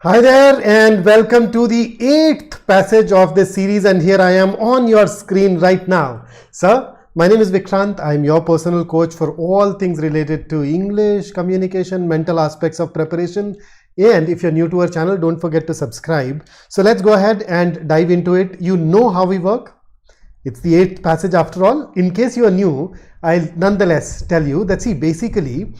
Hi there and welcome to the 8th passage of this series, and here I am on your screen right now. Sir, my name is Vikrant. I am your personal coach for all things related to English, communication, mental aspects of preparation. And if you're new to our channel, don't forget to subscribe. So let's go ahead and dive into it. You know how we work. It's the 8th passage after all. In case you are new, I'll nonetheless tell you that basically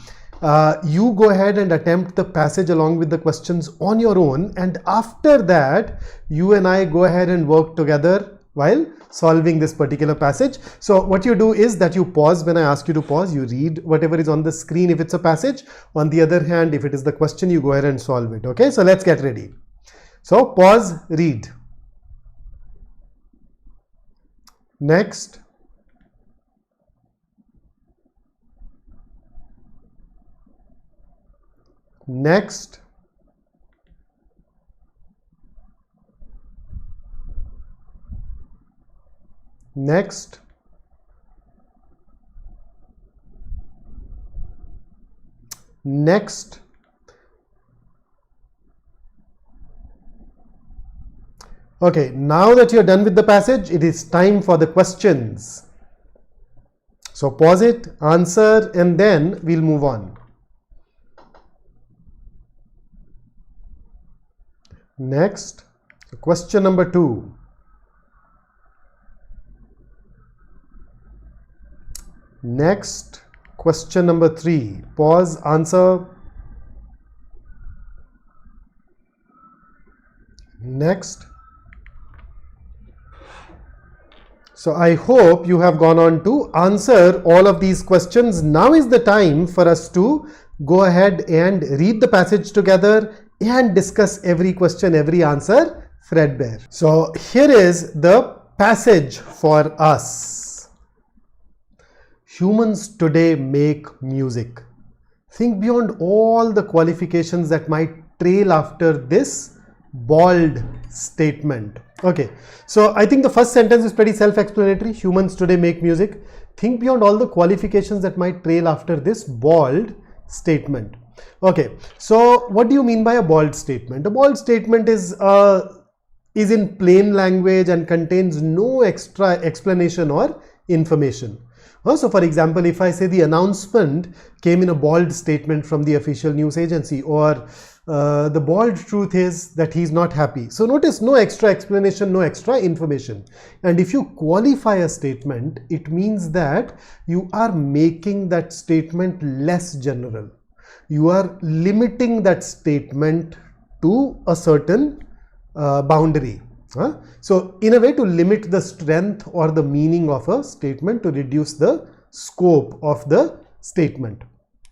you go ahead and attempt the passage along with the questions on your own, and after that you and I go ahead and work together while solving this particular passage. So what you do is that you pause when I ask you to pause, you read whatever is on the screen if it's a passage. On the other hand, if it is the question, you go ahead and solve it. Okay, so let's get ready. So pause, read. Next. Next. Next. Next. Okay, now that you're done with the passage, it is time for the questions. So pause it, answer, and then we'll move on. Next, question number 2. Next, question number 3. Pause, answer. Next. So I hope you have gone on to answer all of these questions. Now is the time for us to go ahead and read the passage together and discuss every question, every answer threadbare. So here is the passage for us. Humans today make music. Think beyond all the qualifications that might trail after this bold statement. Okay, so I think the first sentence is pretty self-explanatory. Humans today make music. Think beyond all the qualifications that might trail after this bold statement. Okay, so what do you mean by a bold statement? A bold statement is in plain language and contains no extra explanation or information. So for example, if I say the announcement came in a bold statement from the official news agency, or the bold truth is that he's not happy. So notice, no extra explanation, no extra information. And if you qualify a statement, it means that you are making that statement less general. You are limiting that statement to a certain boundary. So in a way, to limit the strength or the meaning of a statement, to reduce the scope of the statement.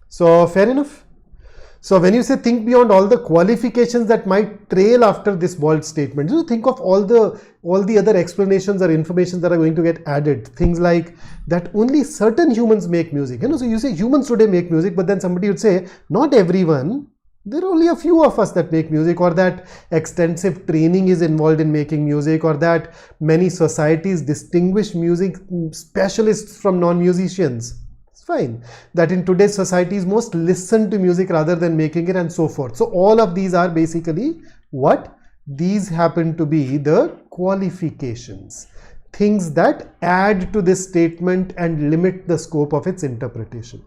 So fair enough. So when you say think beyond all the qualifications that might trail after this bold statement, you think of all the other explanations or information that are going to get added. Things like that only certain humans make music. So you say humans today make music, but then somebody would say not everyone. There are only a few of us that make music, or that extensive training is involved in making music, or that many societies distinguish music specialists from non-musicians. It's fine. That in today's societies most listen to music rather than making it, and so forth. So all of these are basically what? These happen to be the qualifications. Things that add to this statement and limit the scope of its interpretation.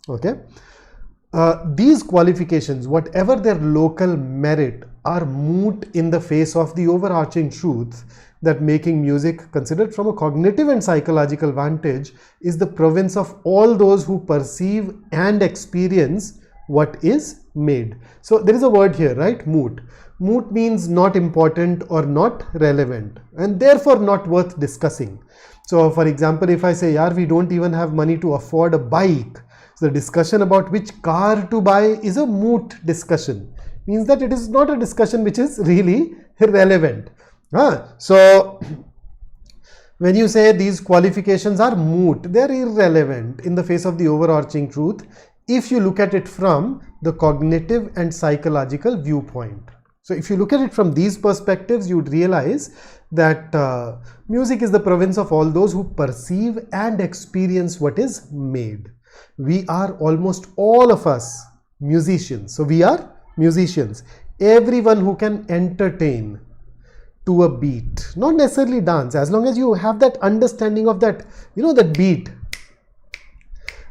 Okay. These qualifications, whatever their local merit, are moot in the face of the overarching truth that making music, considered from a cognitive and psychological vantage, is the province of all those who perceive and experience what is made. So there is a word here, right? Moot. Moot means not important or not relevant, and therefore not worth discussing. So for example, if I say, yaar, we don't even have money to afford a bike, so the discussion about which car to buy is a moot discussion. Means that it is not a discussion which is really relevant. So when you say these qualifications are moot, they are irrelevant in the face of the overarching truth if you look at it from the cognitive and psychological viewpoint. So if you look at it from these perspectives, you would realize that music is the province of all those who perceive and experience what is made. We are almost all of us musicians. So we are musicians. Everyone who can entertain to a beat, not necessarily dance, as long as you have that understanding of that, that beat.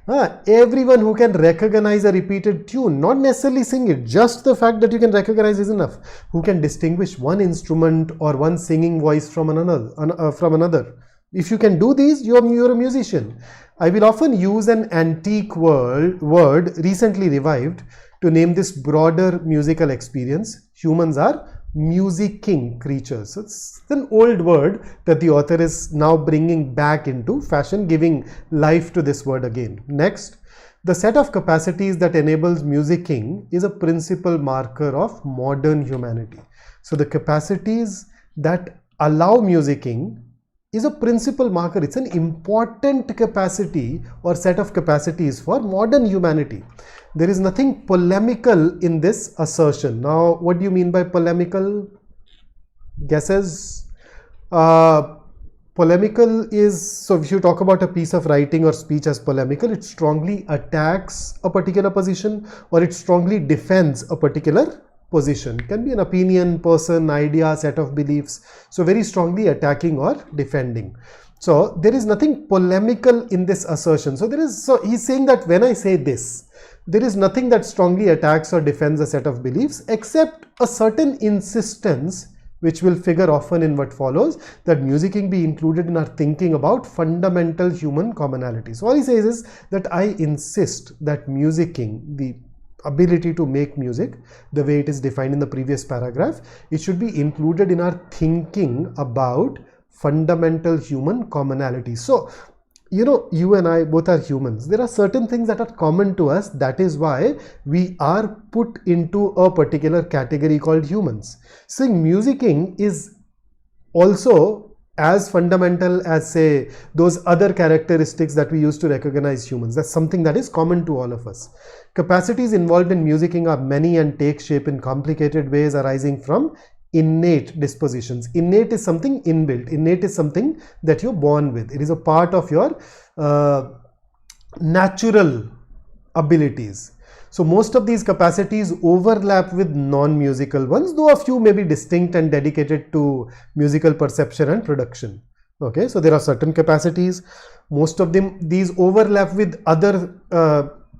Everyone who can recognize a repeated tune, not necessarily sing it, just the fact that you can recognize is enough. Who can distinguish one instrument or one singing voice from another. If you can do these, you're a musician. I will often use an antique word recently revived to name this broader musical experience. Humans are musicking creatures. So it's an old word that the author is now bringing back into fashion, giving life to this word again. Next, the set of capacities that enables musicking is a principal marker of modern humanity. So the capacities that allow musicking is a principal marker. It's an important capacity or set of capacities for modern humanity. There is nothing polemical in this assertion. Now, what do you mean by polemical? Guesses? Polemical is, so if you talk about a piece of writing or speech as polemical, it strongly attacks a particular position or it strongly defends a particular position. It can be an opinion, person, idea, set of beliefs. So very strongly attacking or defending. So there is nothing polemical in this assertion. So he's saying that when I say this, there is nothing that strongly attacks or defends a set of beliefs except a certain insistence, which will figure often in what follows, that musicking be included in our thinking about fundamental human commonalities. So all he says is that I insist that musicking, the ability to make music, the way it is defined in the previous paragraph, it should be included in our thinking about fundamental human commonalities. So, you and I both are humans. There are certain things that are common to us. That is why we are put into a particular category called humans. So musicking is also as fundamental as, say, those other characteristics that we use to recognize humans. That's something that is common to all of us. Capacities involved in musicking are many and take shape in complicated ways arising from innate dispositions. Innate is something inbuilt. Innate is something that you're born with. It is a part of your natural abilities. So most of these capacities overlap with non-musical ones, though a few may be distinct and dedicated to musical perception and production. Okay, so there are certain capacities. Most of them, these overlap with other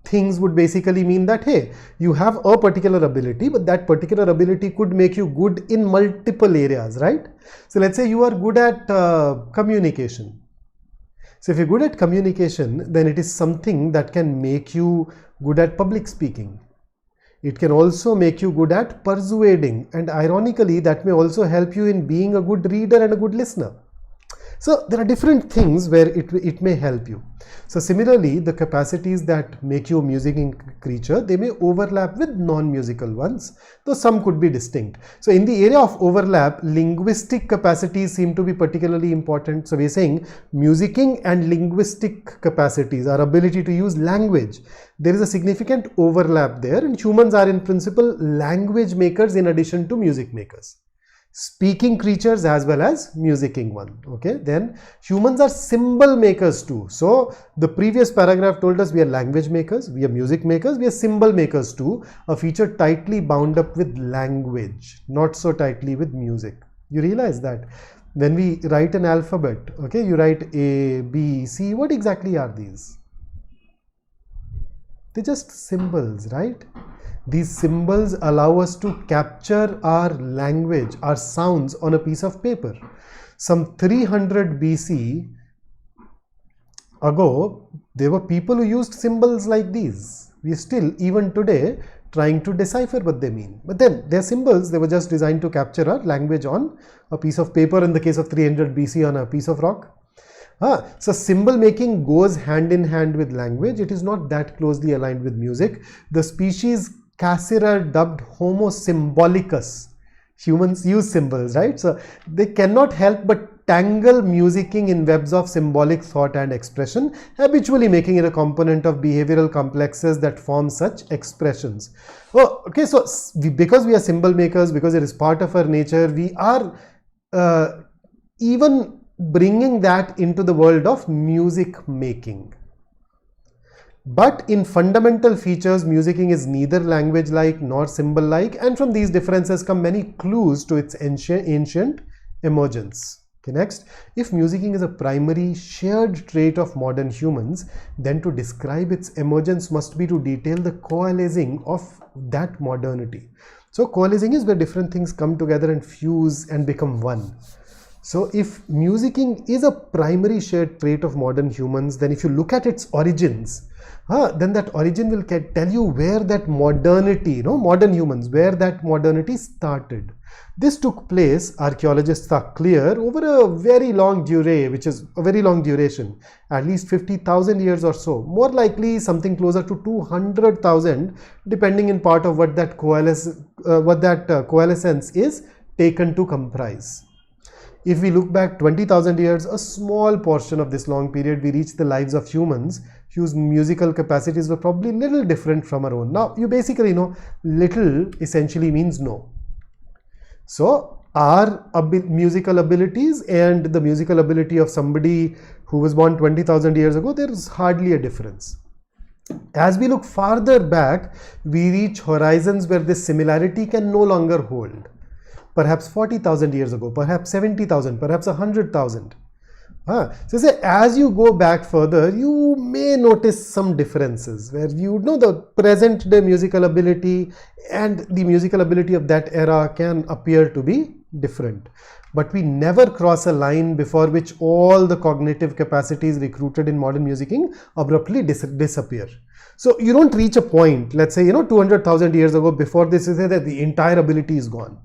things would basically mean that, hey, you have a particular ability, but that particular ability could make you good in multiple areas, right? So let's say you are good at communication. So if you're good at communication, then it is something that can make you good at public speaking. It can also make you good at persuading, and ironically that may also help you in being a good reader and a good listener. So there are different things where it may help you. So similarly, the capacities that make you a musicking creature, they may overlap with non-musical ones, though some could be distinct. So in the area of overlap, linguistic capacities seem to be particularly important. So we're saying musicking and linguistic capacities, our ability to use language, there is a significant overlap there, and humans are in principle language makers in addition to music makers. Speaking creatures as well as musicking one. Okay, then humans are symbol makers too. So the previous paragraph told us we are language makers, we are music makers, we are symbol makers too, a feature tightly bound up with language, not so tightly with music. You realize that when we write an alphabet, okay, you write A, B, C, what exactly are these? They're just symbols, right? These symbols allow us to capture our language, our sounds on a piece of paper. Some 300 BC ago, there were people who used symbols like these. We are still, even today, trying to decipher what they mean. But then, their symbols, they were just designed to capture our language on a piece of paper, in the case of 300 BC on a piece of rock. So symbol making goes hand in hand with language. It is not that closely aligned with music. The species Cassira dubbed Homo symbolicus. Humans use symbols, right? So they cannot help but tangle musicking in webs of symbolic thought and expression, habitually making it a component of behavioral complexes that form such expressions. Oh, okay, so because we are symbol makers, because it is part of our nature, we are even bringing that into the world of music making. But in fundamental features, musicking is neither language-like nor symbol-like, and from these differences come many clues to its ancient emergence. Okay, next, if musicking is a primary shared trait of modern humans, then to describe its emergence must be to detail the coalescing of that modernity. So coalescing is where different things come together and fuse and become one. So if musicking is a primary shared trait of modern humans, then if you look at its origins, then that origin will tell you where that modernity, modern humans, where that modernity started. This took place, archaeologists are clear, over a very long duration, at least 50,000 years or so. More likely something closer to 200,000, depending in part of what that coalescence is taken to comprise. If we look back 20,000 years, a small portion of this long period, we reach the lives of humans whose musical capacities were probably little different from our own. Now, you basically know little essentially means no. So, our musical abilities and the musical ability of somebody who was born 20,000 years ago, there is hardly a difference. As we look farther back, we reach horizons where this similarity can no longer hold. Perhaps 40,000 years ago, perhaps 70,000, perhaps 100,000. So say as you go back further, you may notice some differences where you know the present day musical ability and the musical ability of that era can appear to be different. But we never cross a line before which all the cognitive capacities recruited in modern musicking abruptly disappear. So you don't reach a point, let's say 200,000 years ago, before this is that the entire ability is gone.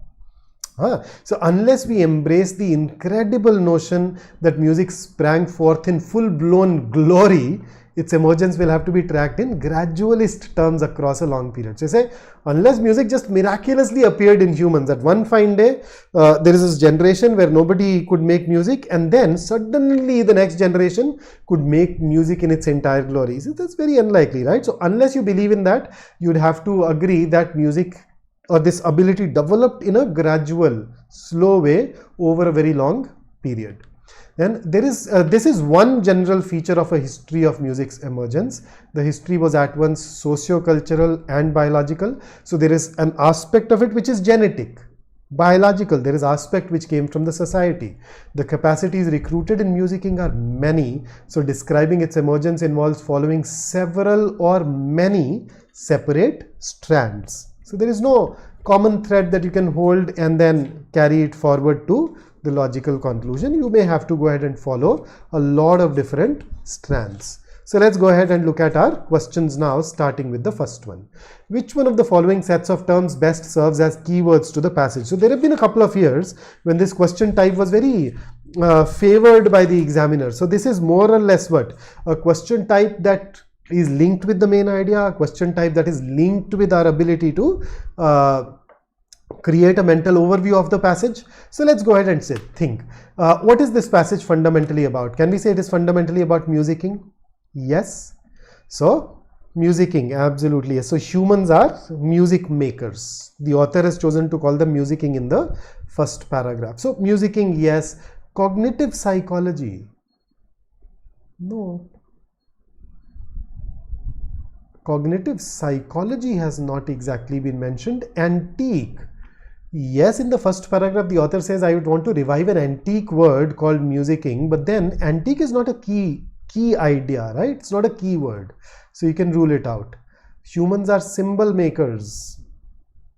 So unless we embrace the incredible notion that music sprang forth in full-blown glory, its emergence will have to be tracked in gradualist terms across a long period. So say, unless music just miraculously appeared in humans, that one fine day, there is this generation where nobody could make music, and then suddenly the next generation could make music in its entire glory. So that's very unlikely, right? So unless you believe in that, you'd have to agree that music or this ability developed in a gradual, slow way over a very long period. Then there is this is one general feature of a history of music's emergence. The history was at once socio-cultural and biological. So there is an aspect of it which is genetic, biological. There is aspect which came from the society. The capacities recruited in musicking are many. So describing its emergence involves following several or many separate strands. So there is no common thread that you can hold and then carry it forward to the logical conclusion. You may have to go ahead and follow a lot of different strands. So let's go ahead and look at our questions now, starting with the first one. Which one of the following sets of terms best serves as keywords to the passage? So there have been a couple of years when this question type was very favored by the examiner. So this is more or less what? A question type that is linked with the main idea, a question type that is linked with our ability to create a mental overview of the passage. So let's go ahead and think. What is this passage fundamentally about? Can we say it is fundamentally about musicking? Yes. So musicking, absolutely yes. So humans are music makers. The author has chosen to call them musicking in the first paragraph. So musicking, yes. Cognitive psychology, no. Cognitive psychology has not exactly been mentioned. Antique, yes, in the first paragraph the author says I would want to revive an antique word called musicking, but then antique is not a key idea, right? It's not a key word, so you can rule it out. Humans are symbol makers,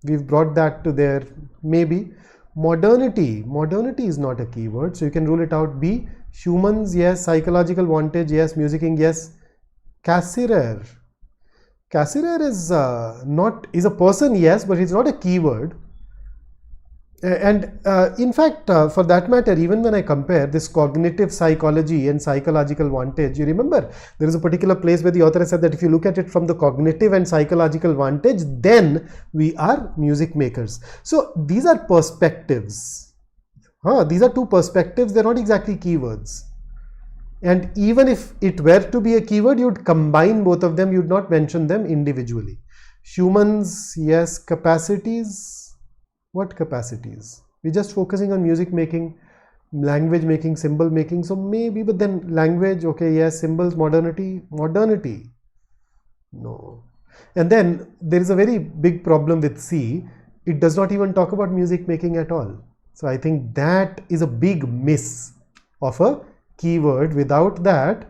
we've brought that to there. Maybe modernity is not a key word, so you can rule it out. B, humans, yes. Psychological wantage, yes. Musicking, yes. Cassirer is is a person, yes, but it's not a keyword. And in fact, for that matter, even when I compare this cognitive psychology and psychological vantage, you remember there is a particular place where the author has said that if you look at it from the cognitive and psychological vantage, then we are music makers. So these are perspectives. These are two perspectives. They're not exactly keywords. And even if it were to be a keyword, you'd combine both of them, you'd not mention them individually. Humans, yes. Capacities, what capacities? We're just focusing on music making, language making, symbol making, so maybe, but then language, okay, yes. Symbols, modernity. No. And then there is a very big problem with C. It does not even talk about music making at all. So I think that is a big miss of a keyword. Without that,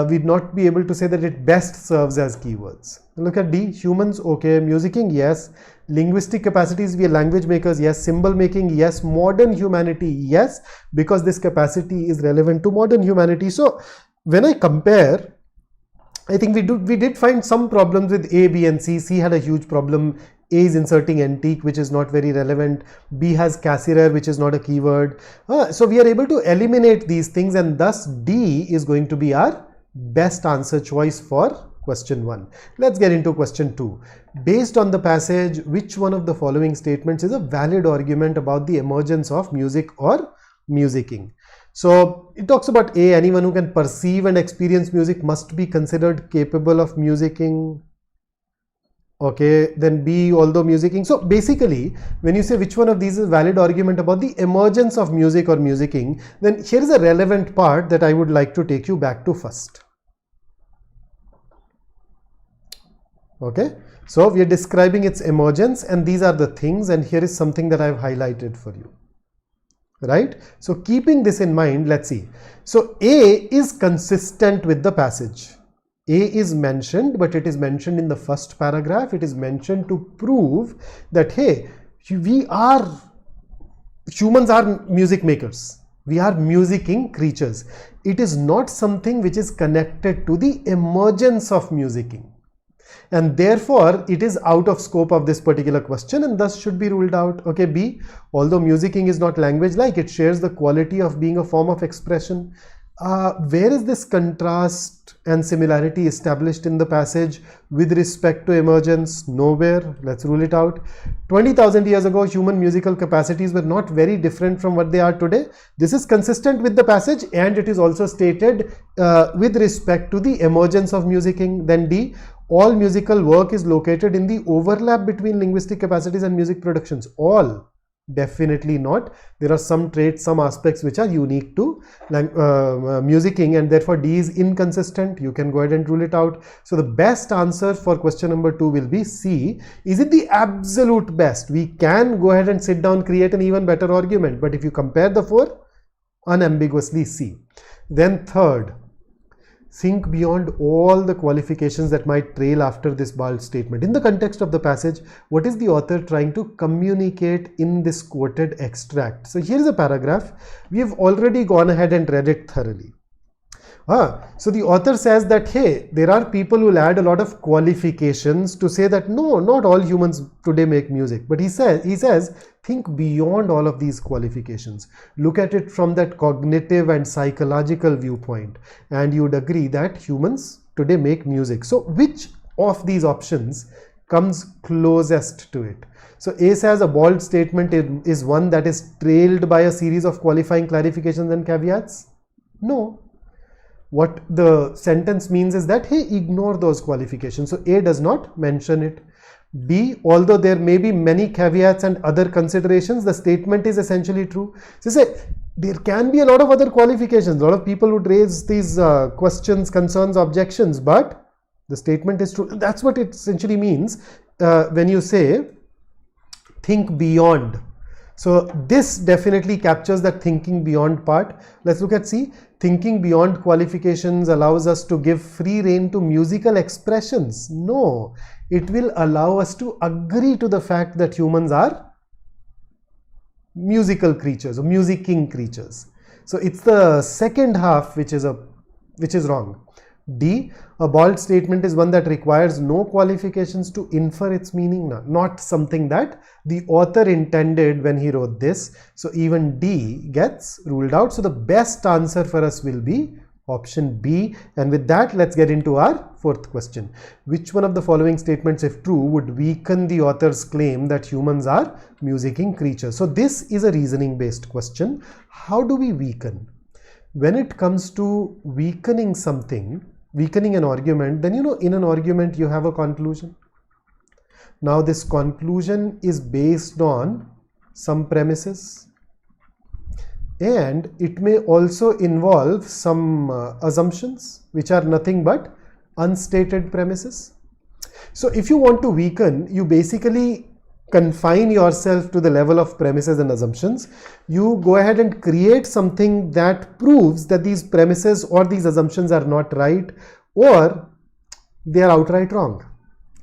we'd not be able to say that it best serves as keywords. Look at D. Humans, okay. Musicking, yes. Linguistic capacities, we are language makers, yes. Symbol making, yes. Modern humanity, yes, because this capacity is relevant to modern humanity. So when I compare, I think we did find some problems with A, B and C. C had a huge problem. A is inserting antique, which is not very relevant. B has cassirer, which is not a keyword. So we are able to eliminate these things, and thus D is going to be our best answer choice for question 1. Let's get into question 2. Based on the passage, which one of the following statements is a valid argument about the emergence of music or musicking? So it talks about A, anyone who can perceive and experience music must be considered capable of musicking. Okay, then B, although musicking. So basically, when you say which one of these is valid argument about the emergence of music or musicking, then here is a relevant part that I would like to take you back to first. Okay, so we are describing its emergence, and these are the things, and here is something that I have highlighted for you. Right? So keeping this in mind, let's see. So A is consistent with the passage. A is mentioned, but it is mentioned in the first paragraph. It is mentioned to prove that, hey, humans are music makers. We are musicking creatures. It is not something which is connected to the emergence of musicking. And therefore, it is out of scope of this particular question and thus should be ruled out. Okay, B, although musicking is not language-like, it shares the quality of being a form of expression. Where is this contrast and similarity established in the passage with respect to emergence? Nowhere. Let's rule it out. 20,000 years ago, human musical capacities were not very different from what they are today. This is consistent with the passage, and it is also stated with respect to the emergence of musicking. Then D, all musical work is located in the overlap between linguistic capacities and music productions. All. Definitely not. There are some traits, some aspects which are unique to musicking, and therefore D is inconsistent. You can go ahead and rule it out. So the best answer for question number 2 will be C. Is it the absolute best? We can go ahead and sit down, create an even better argument, but if you compare the 4, unambiguously C. Then third, think beyond all the qualifications that might trail after this bold statement. In the context of the passage, what is the author trying to communicate in this quoted extract? So here is a paragraph. We have already gone ahead and read it thoroughly. So the author says that, hey, there are people who will add a lot of qualifications to say that no, not all humans today make music. But he says, think beyond all of these qualifications. Look at it from that cognitive and psychological viewpoint, and you would agree that humans today make music. So which of these options comes closest to it? So A says a bold statement is one that is trailed by a series of qualifying clarifications and caveats. No. What the sentence means is that, hey, ignore those qualifications. So A does not mention it. B, although there may be many caveats and other considerations, the statement is essentially true. So say there can be a lot of other qualifications. A lot of people would raise these questions, concerns, objections, but the statement is true. That's what it essentially means when you say think beyond. So this definitely captures that thinking beyond part. Let's look at C. Thinking beyond qualifications allows us to give free rein to musical expressions. No, it will allow us to agree to the fact that humans are musical creatures or musicking creatures. So it's the second half which is wrong. D, a bold statement is one that requires no qualifications to infer its meaning, not something that the author intended when he wrote this. So even D gets ruled out. So the best answer for us will be option B. And with that, let's get into our fourth question. Which one of the following statements, if true, would weaken the author's claim that humans are musicking creatures? So this is a reasoning based question. How do we weaken? When it comes to weakening something, weakening an argument, then in an argument you have a conclusion. Now this conclusion is based on some premises, and it may also involve some assumptions which are nothing but unstated premises. So if you want to weaken, you basically confine yourself to the level of premises and assumptions. You go ahead and create something that proves that these premises or these assumptions are not right, or they are outright wrong,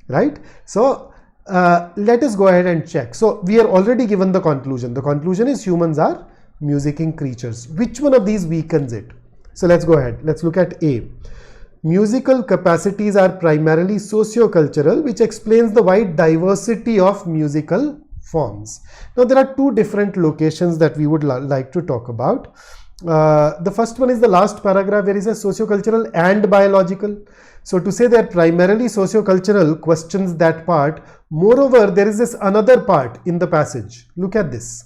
right? So let us go ahead and check. So we are already given the conclusion. The conclusion is humans are musicking creatures. Which one of these weakens it? So let's go ahead. Let's look at A. Musical capacities are primarily socio-cultural, which explains the wide diversity of musical forms. Now there are two different locations that we would like to talk about. The first one is the last paragraph where it says socio-cultural and biological. So to say they're primarily socio-cultural questions that part. Moreover, there is this another part in the passage. Look at this.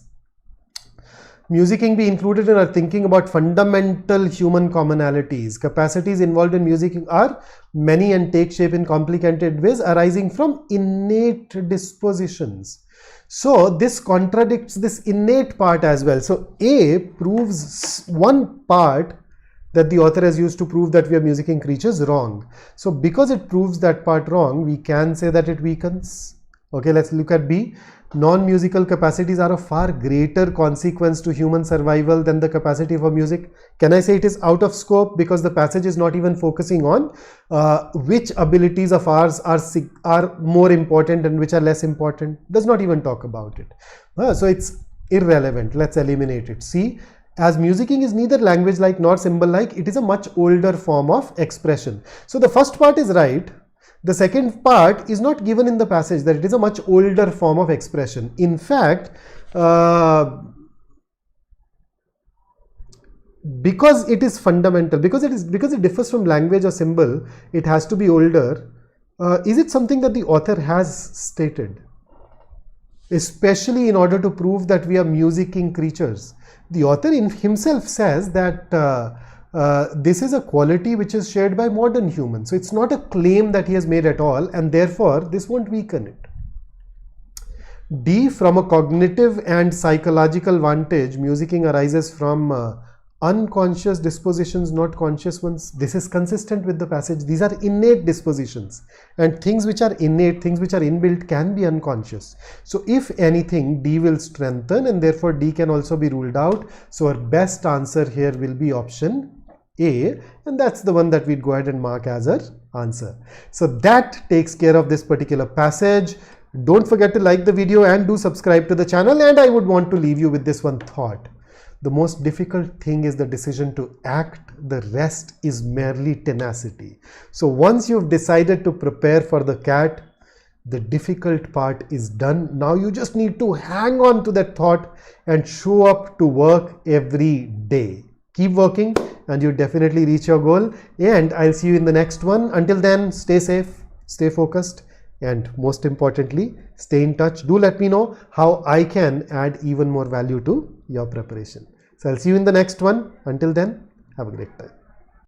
Musicking be included in our thinking about fundamental human commonalities. Capacities involved in musicking are many and take shape in complicated ways arising from innate dispositions. So this contradicts this innate part as well. So A proves one part that the author has used to prove that we are musicking creatures wrong. So because it proves that part wrong, we can say that it weakens. Okay, let's look at B. Non-musical capacities are of far greater consequence to human survival than the capacity for music. Can I say it is out of scope because the passage is not even focusing on which abilities of ours are more important and which are less important? Does not even talk about it. So it's irrelevant. Let's eliminate it. See, as musicking is neither language-like nor symbol-like, it is a much older form of expression. So the first part is right. The second part is not given in the passage, that it is a much older form of expression. In fact, because it is fundamental, because it differs from language or symbol, it has to be older. Is it something that the author has stated? Especially in order to prove that we are musicking creatures. The author in himself says that this is a quality which is shared by modern humans. So it's not a claim that he has made at all, and therefore this won't weaken it. D, from a cognitive and psychological vantage, musicking arises from unconscious dispositions, not conscious ones. This is consistent with the passage. These are innate dispositions, and things which are innate, things which are inbuilt can be unconscious. So if anything, D will strengthen, and therefore D can also be ruled out. So our best answer here will be option A, and that's the one that we'd go ahead and mark as our answer. So that takes care of this particular passage. Don't forget to like the video and do subscribe to the channel, and I would want to leave you with this one thought. The most difficult thing is the decision to act. The rest is merely tenacity. So once you've decided to prepare for the CAT, the difficult part is done. Now you just need to hang on to that thought and show up to work every day. Keep working and you definitely reach your goal. And I'll see you in the next one. Until then, stay safe, stay focused, and most importantly, stay in touch. Do let me know how I can add even more value to your preparation. So I'll see you in the next one. Until then, have a great time.